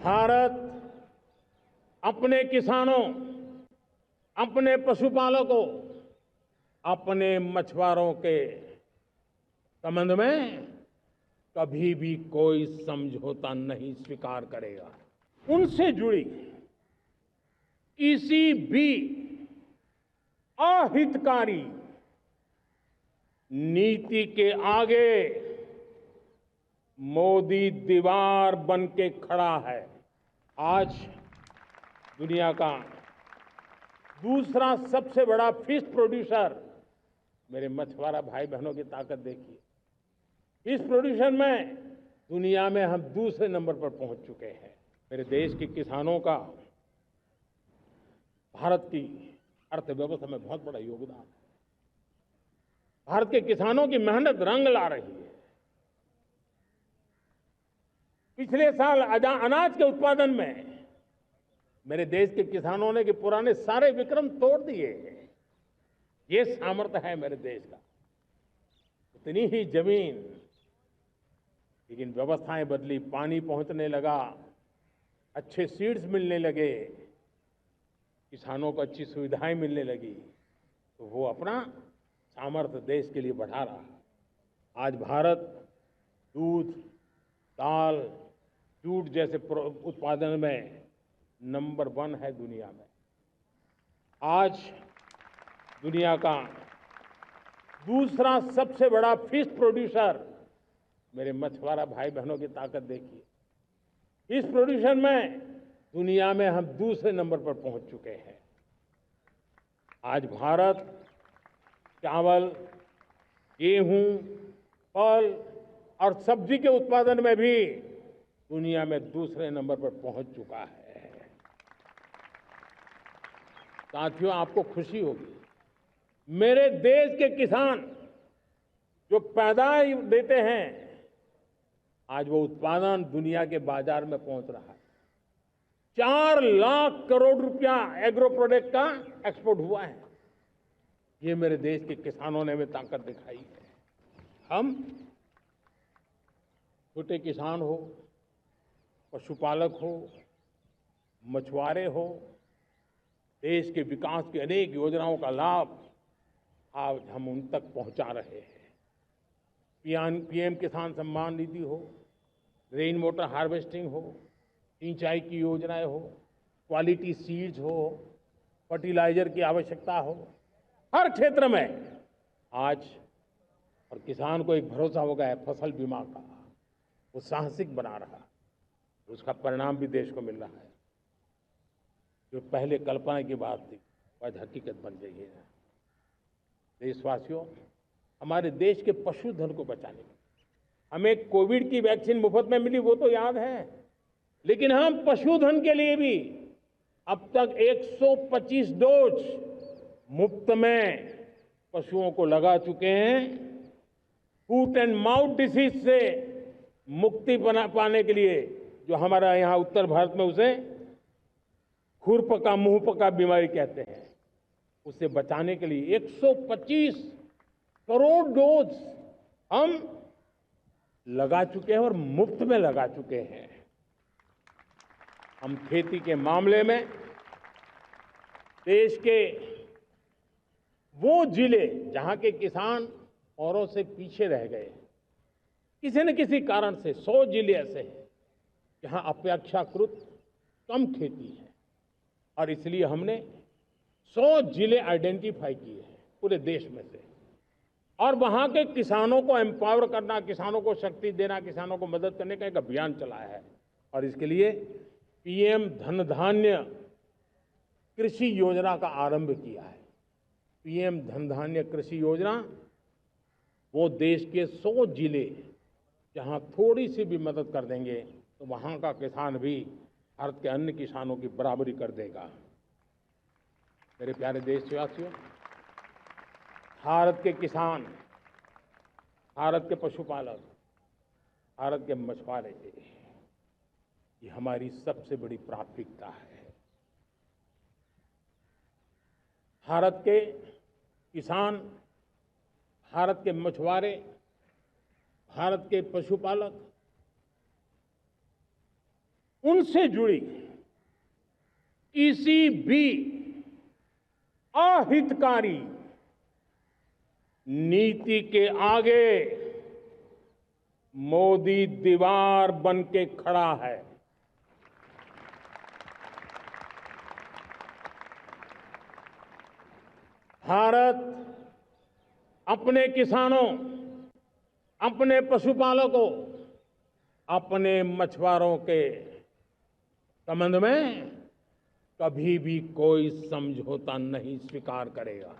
भारत अपने किसानों, अपने पशुपालकों, अपने मछुआरों के संबंध में कभी भी कोई समझौता नहीं स्वीकार करेगा। उनसे जुड़ी किसी भी अहितकारी नीति के आगे मोदी दीवार बन के खड़ा है। आज दुनिया का दूसरा सबसे बड़ा फिश प्रोड्यूसर, मेरे मछुआरा भाई बहनों की ताकत देखिए। इस प्रोड्यूसर में दुनिया में हम दूसरे नंबर पर पहुंच चुके हैं। मेरे देश के किसानों का भारत की अर्थव्यवस्था में बहुत बड़ा योगदान है। भारत के किसानों की मेहनत रंग ला रही है। पिछले साल अनाज के उत्पादन में मेरे देश के किसानों ने कि पुराने सारे विक्रम तोड़ दिए। ये सामर्थ्य है मेरे देश का। इतनी ही जमीन, लेकिन व्यवस्थाएं बदली, पानी पहुंचने लगा, अच्छे सीड्स मिलने लगे, किसानों को अच्छी सुविधाएं मिलने लगी, तो वो अपना सामर्थ्य देश के लिए बढ़ा रहा है। आज भारत दूध, दाल, जूट जैसे उत्पादन में नंबर 1 है दुनिया में। आज दुनिया का दूसरा सबसे बड़ा फिश प्रोड्यूसर, मेरे मछुआरा भाई बहनों की ताकत देखिए। इस प्रोड्यूसर में दुनिया में हम दूसरे नंबर पर पहुंच चुके हैं। आज भारत चावल, गेहूं, फल और सब्जी के उत्पादन में भी दुनिया में दूसरे नंबर पर पहुंच चुका है। साथियों, आपको खुशी होगी, मेरे देश के किसान जो पैदावार देते हैं, आज वो उत्पादन दुनिया के बाजार में पहुंच रहा है। 4 लाख करोड़ रुपया एग्रो प्रोडक्ट का एक्सपोर्ट हुआ है। ये मेरे देश के किसानों ने हमें ताकत दिखाई है। हम छोटे किसान हो, पशुपालक हो, मछुआरे हो, देश के विकास की अनेक योजनाओं का लाभ आज हम उन तक पहुंचा रहे हैं। पीएम किसान सम्मान निधि हो, रेन वाटर हार्वेस्टिंग हो, सिंचाई की योजनाएं हो, क्वालिटी सीड्स हो, फर्टिलाइजर की आवश्यकता हो, हर क्षेत्र में आज और किसान को एक भरोसा हो गया है फसल बीमा का। वो साहसिक बना रहा, उसका परिणाम भी देश को मिल रहा है। जो पहले कल्पना की बात थी आज हकीकत बन गई है। देशवासियों, हमारे देश के पशुधन को बचाने में हमें कोविड की वैक्सीन मुफ्त में मिली, वो तो याद है, लेकिन हम पशुधन के लिए भी अब तक 125 डोज मुफ्त में पशुओं को लगा चुके हैं। फूट एंड माउथ डिसीज से मुक्ति पाने के लिए, जो हमारा यहाँ उत्तर भारत में उसे खुरपका मुंहपका बीमारी कहते हैं, उसे बचाने के लिए 125 करोड़ डोज हम लगा चुके हैं और मुफ्त में लगा चुके हैं। हम खेती के मामले में देश के वो जिले जहां के किसान औरों से पीछे रह गए, किसी न किसी कारण से 100 जिले ऐसे हैं जहां अपेक्षाकृत कम खेती है, और इसलिए हमने 100 जिले आइडेंटिफाई किए हैं पूरे देश में से, और वहां के किसानों को एम्पावर करना, किसानों को शक्ति देना, किसानों को मदद करने का एक अभियान चलाया है। और इसके लिए पीएम धन धान्य कृषि योजना का आरंभ किया है। पीएम धन धान्य कृषि योजना वो देश के 100 जिले जहां थोड़ी सी भी मदद कर देंगे तो वहां का किसान भी भारत के अन्य किसानों की बराबरी कर देगा। मेरे प्यारे देशवासियों, भारत के किसान, भारत के पशुपालक, भारत के मछुआरे, ये हमारी सबसे बड़ी प्राथमिकता है। भारत के किसान, भारत के मछुआरे, भारत के पशुपालक उनसे जुड़ी किसी भी अहितकारी नीति के आगे मोदी दीवार बन के खड़ा है। भारत अपने किसानों, अपने पशुपालकों, अपने मछुआरों के संबंध में कभी भी कोई समझौता नहीं स्वीकार करेगा।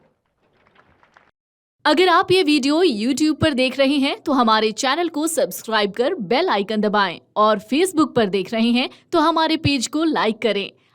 अगर आप ये वीडियो YouTube पर देख रहे हैं तो हमारे चैनल को सब्सक्राइब कर बेल आइकन दबाएं और Facebook पर देख रहे हैं तो हमारे पेज को लाइक करें।